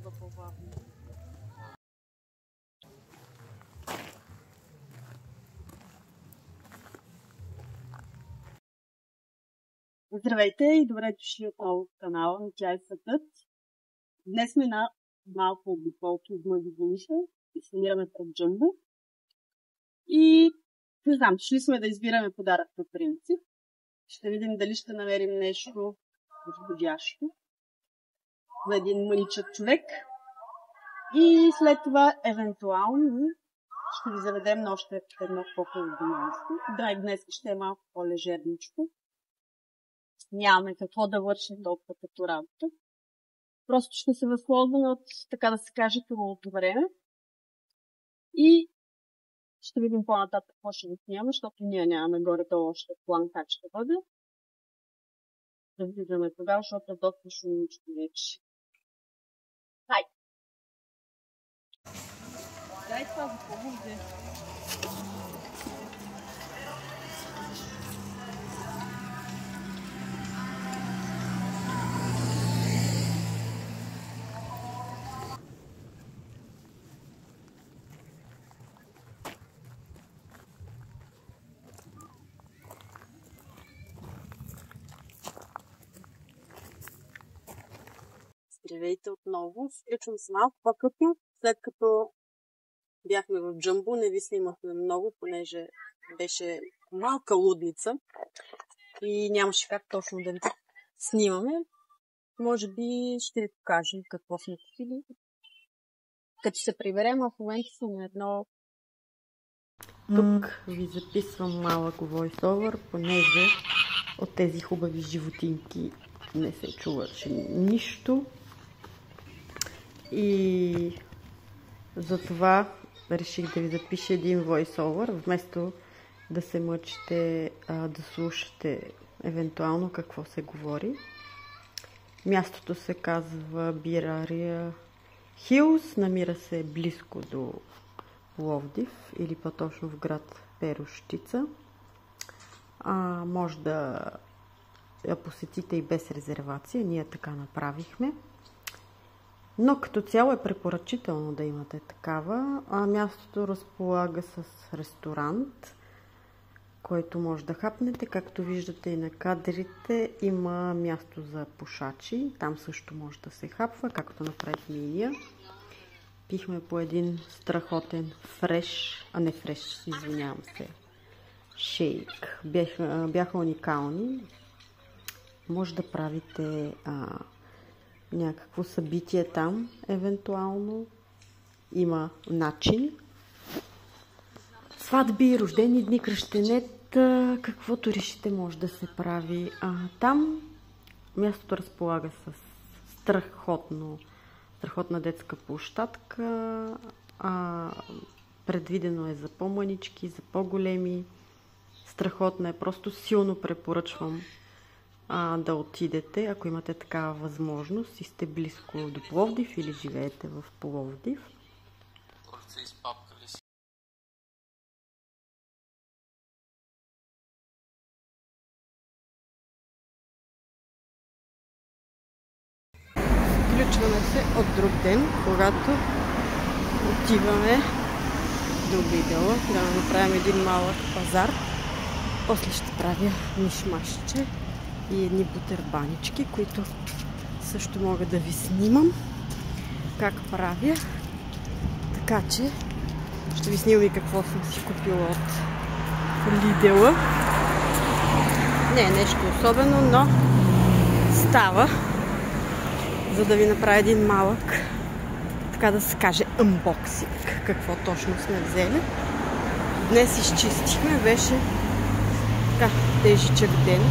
много по-бавно. Здравейте и добре дошли отново в канала на Чай Светът. Днес сме на малко обиколки в магазиниша и се намираме пред Джъмбо. И не знам, шли сме да избираме подарък по принцип. Ще видим дали ще намерим нещо подходящо за един мъничък човек. И след това, евентуално, ще ви заведем на още едно по-хубаво място. Да, днес ще е малко по-лежерничко. Нямаме какво да вършим толкова като работа. Просто ще се възползваме от, така да се каже, хубавото време. И ще видим по-нататък какво ще ви снимаме, защото ние нямаме горе-долу още план как ще бъде. Да видим тогава, защото е доста шумничко вече. Хай! Дай това за помогне. Здравейте отново. Включвам се малко по-късно, след като бяхме в Джъмбо. Не ви снимахме много, понеже беше малка лудница и нямаше как точно да ви снимаме. Може би ще ви покажем какво сме купили. Като се приберем, а в момента съм на едно... Тук ви записвам малък voice-over, понеже от тези хубави животинки не се чуваше нищо. И затова реших да ви запиша един voice-over, вместо да се мъчите да слушате евентуално какво се говори. Мястото се казва Бирария Хилс, намира се близко до Пловдив или по-точно в град Перущица. Може да я посетите и без резервация, ние така направихме. Но като цяло е препоръчително да имате такава. Мястото разполага с ресторант, който може да хапнете. Както виждате и на кадрите, има място за пушачи. Там също може да се хапва, както направихме и ние. Пихме по един страхотен шейк. Бяха уникални. Може да правите някакво събитие там, евентуално. Има начин. Сватби, рождени дни, кръщенет, каквото решите може да се прави. Там мястото разполага с страхотна детска площадка. Предвидено е за по-мънички, за по-големи. Страхотна е. Просто силно препоръчвам да отидете, ако имате такава възможност и сте близко до Пловдив или живеете в Пловдив. Включваме се от друг ден, когато отиваме до Бидела да направим един малък пазар. После ще правя мишмашче и едни бутербанички, които също мога да ви снимам как правя. Така че ще ви снимам и какво съм си купила от Лидела. Не е нещо особено, но става, за да ви направя един малък, така да се каже, unboxing. Какво точно сме взели. Днес изчистихме, беше така тежичък ден.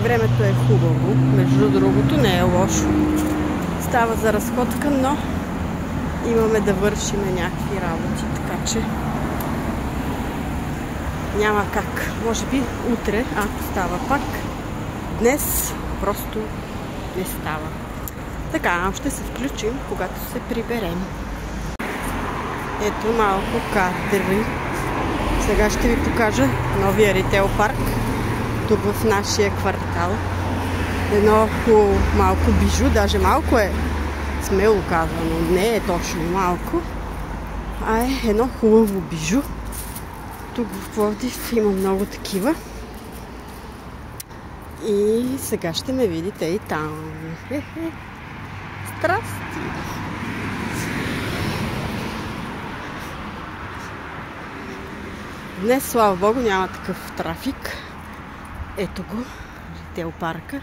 Времето е хубаво, между другото не е лошо. Става за разходка, но имаме да вършиме някакви работи, така че няма как. Може би утре, ако става пак. Днес просто не става. Така, ще се включим, когато се приберем. Ето малко кадри. Сега ще ви покажа новия ритейл парк. Тук в нашия квартал. Едно малко бижу, даже малко е смело казано, не е точно малко, а е едно хубаво бижу. Тук в Пловдив има много такива. И сега ще ме видите и там. Страсти! Днес, слава Богу, няма такъв трафик. Ето го, ритейл парка.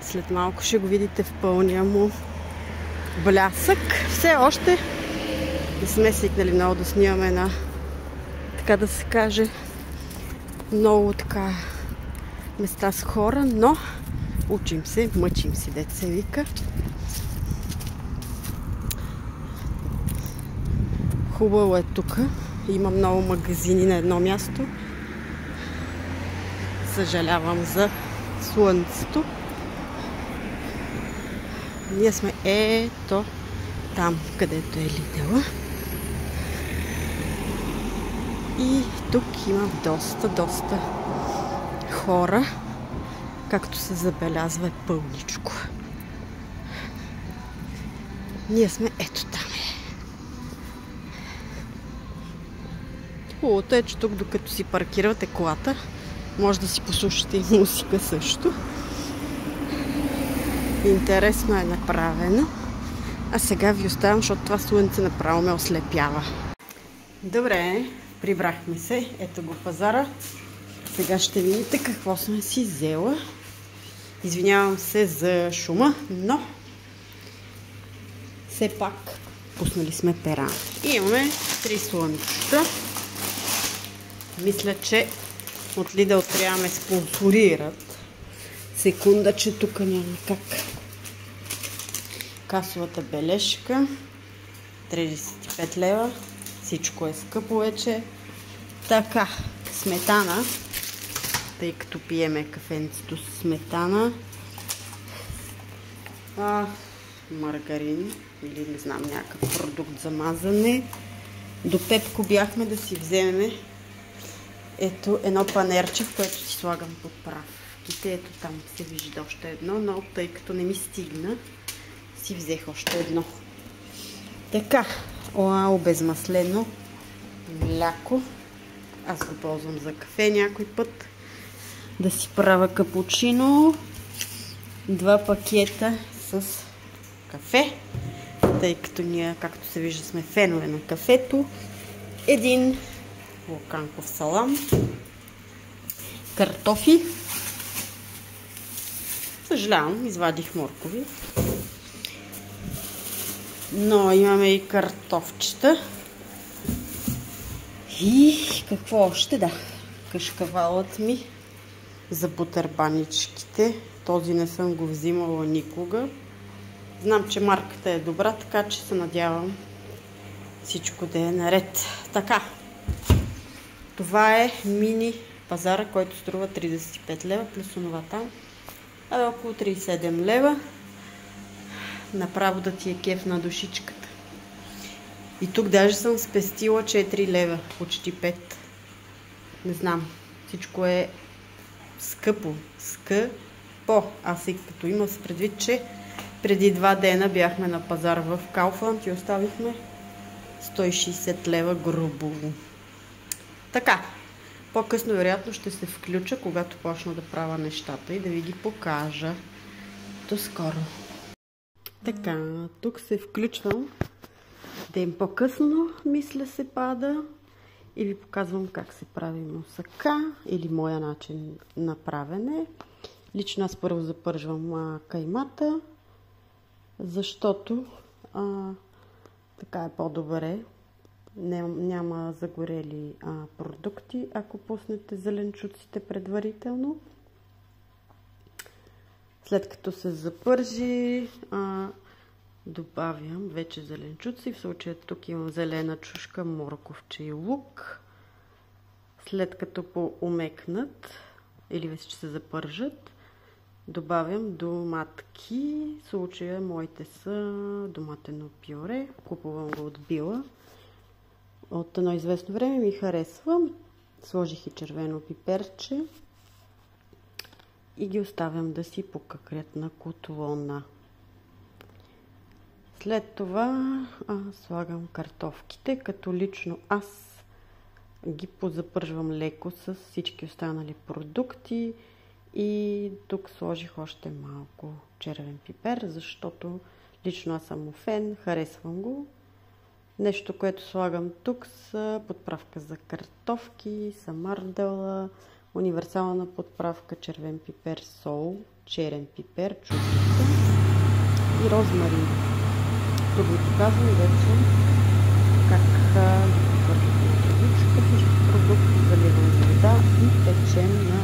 След малко ще го видите в пълния му блясък. Все още не сме свикнали много да снимаме на, така да се каже, много така места с хора, но учим се, мъчим се, дето се вика. Хубаво е тук. Има много магазини на едно място. Съжалявам за слънцето. Ние сме ето там, където е Lidl. И тук има доста хора. Както се забелязва, е пълничко. Ние сме ето там. Хубавото е, че тук, докато си паркирате колата, може да си послушате и музика също. Интересно е направено. А сега ви оставям, защото това слънце направо ме ослепява. Добре, прибрахме се. Ето го пазара. Сега ще видите какво съм си взела. Извинявам се за шума, но все пак пуснали сме пера. И имаме 3 слънчета. Мисля, че от Lidl трябва да ме спонсорират. Секунда, че тук няма как. Касовата бележка 35 лева. Всичко е скъпо вече. Така, сметана, тъй като пиеме кафенцето с сметана. Маргарин или не знам, някакъв продукт за мазане. До Пепко бяхме да си вземем ето едно панерче, в което си слагам подправките. Ето там се вижда още едно, но тъй като не ми стигна, си взех още едно. Така, обезмаслено мляко. Аз го ползвам за кафе някой път. Да си правя капучино. 2 пакета с кафе, тъй като ние, както се вижда, сме фенове на кафето. 1 локанков салам. Картофи. Съжалявам, извадих моркови. Но имаме и картофчета. И какво още? Да, кашкавалът ми за бутърбаничките. Този не съм го взимала никога. Знам, че марката е добра, така че се надявам всичко да е наред. Така, това е мини пазара, който струва 35 лева, плюс онова там. Около 37 лева. Направо да ти е кеф на душичката. И тук даже съм спестила 4 лева, почти 5. Не знам, всичко е скъпо. Скъпо. Аз и като има с предвид, че преди 2 дена бяхме на пазар в Kaufland и оставихме 160 лева грубо. Така, по-късно вероятно ще се включа, когато почна да правя нещата и да ви ги покажа. До скоро! Така, тук се включвам. Ден по-късно, мисля, се пада и ви показвам как се прави мусака или моя начин на правене. Лично аз първо запържвам каймата, защото така е по-добре. Няма загорели продукти, ако пуснете зеленчуците предварително. След като се запържи, добавям вече зеленчуци. В случая тук имам зелена чушка, морковче и лук. След като поумекнат или вече се запържат, добавям доматки. В случая моите са доматено пюре. Купувам го от Била. От едно известно време ми харесва. Сложих и червено пиперче. И ги оставям да си покакрят на котлона. След това слагам картофките, като лично аз ги позапържвам леко с всички останали продукти. И тук сложих още малко червен пипер, защото лично аз съм фен, харесвам го. Нещо, което слагам тук са подправка за картофки, самардала, универсална подправка, червен пипер, сол, черен пипер, чуждица и розмарин. Тук ви показвам вече как ги подвържат на тръбичка, всички продукти заливам с вода и печем на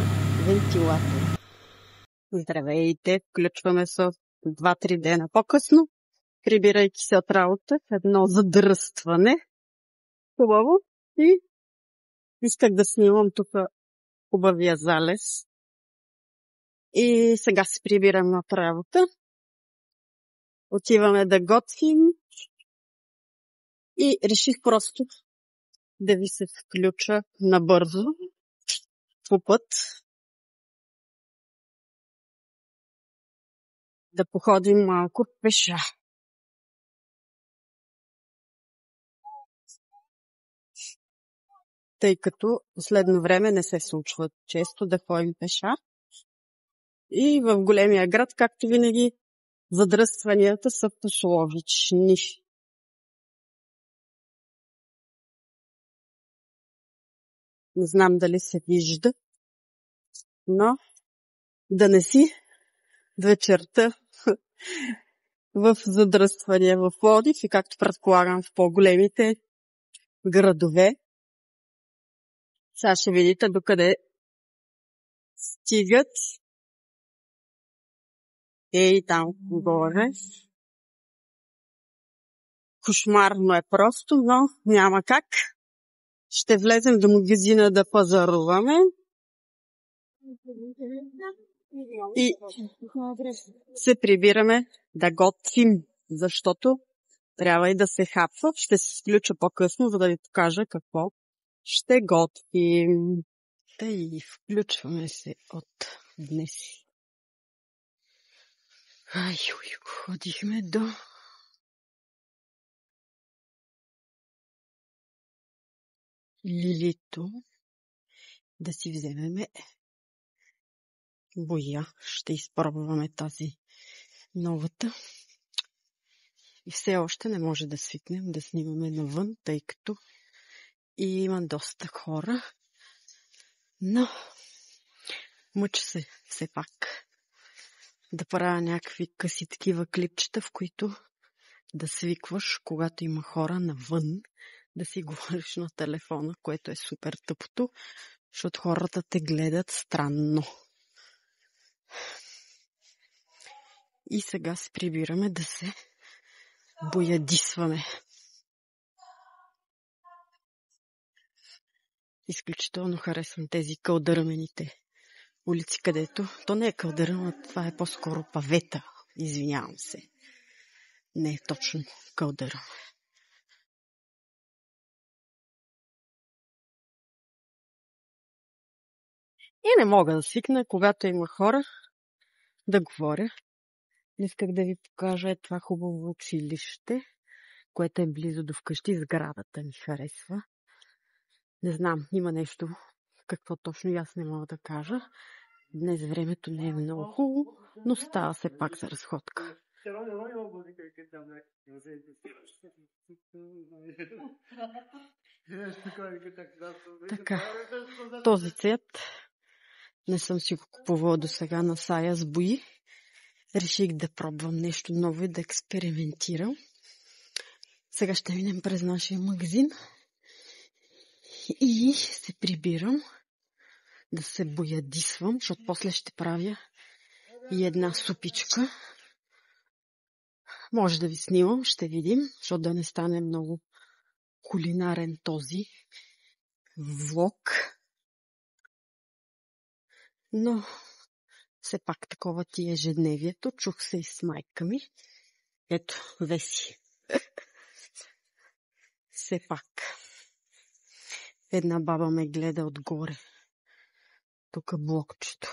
вентилатор. Здравейте! Включваме се 2-3 дена по-късно, прибирайки се от работа, едно задръстване. Хубаво. И исках да снимам тук хубавия залез. И сега се прибирам от работа. Отиваме да готвим. И реших просто да ви се включа набързо по път. Да походим малко пеша. Тъй като последно време не се случва често да ходим пеша. И в големия град, както винаги, задръстванията са пословични. Не знам дали се вижда, но да не си вечерта в задръствания в Пловдив и както предполагам в по-големите градове. Сега ще видите докъде стигат. Ей там горе. Кошмарно е просто, но няма как. Ще влезем до магазина да пазаруваме. И се прибираме да готвим, защото трябва и да се хапва. Ще се включа по-късно, за да ви покажа какво ще готвим. И включваме се от днес. Ходихме до Лилито да си вземеме боя. Ще изпробваме тази новата. И все още не може да свикнем да снимаме навън, тъй като и има доста хора. Но мъча се все пак да правя някакви къси такива клипчета, в които да свикваш, когато има хора навън, да си говориш на телефона, което е супер тъпото, защото хората те гледат странно. И сега се прибираме да се боядисваме. Изключително харесвам тези кълдърмените улици, където то не е кълдъръм, а това е по-скоро павета. Извинявам се. Не е точно кълдъръм. И не мога да свикна, когато има хора, да говоря. Исках да ви покажа това хубаво училище, което е близо до вкъщи. Сградата ми харесва. Не знам, има нещо, какво точно и аз не мога да кажа. Днес времето не е много хубаво, но става се пак за разходка. Така, този цвят не съм си го купувала до сега на Сая с бои. Реших да пробвам нещо ново и да експериментирам. Сега ще минем през нашия магазин и се прибирам да се боядисвам, защото после ще правя и една супичка. Може да ви снимам, ще видим, защото да не стане много кулинарен този влог. Но все пак такова ти е ежедневието. Чух се и с майка ми. Ето, Веси. Все пак. Една баба ме гледа отгоре. Тук блокчето.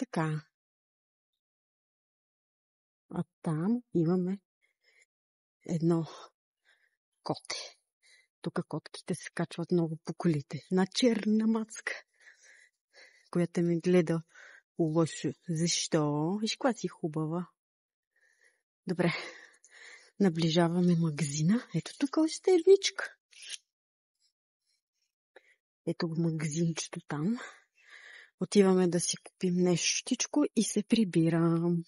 така. А там имаме едно коте. Тук котките се качват много по колите. На черна мацка, която ме гледа лошо. Защо? Виж каква си хубава. Добре. Наближаваме магазина. Ето тук още е Вичка. Ето го магазинчето там. Отиваме да си купим нещичко и се прибирам.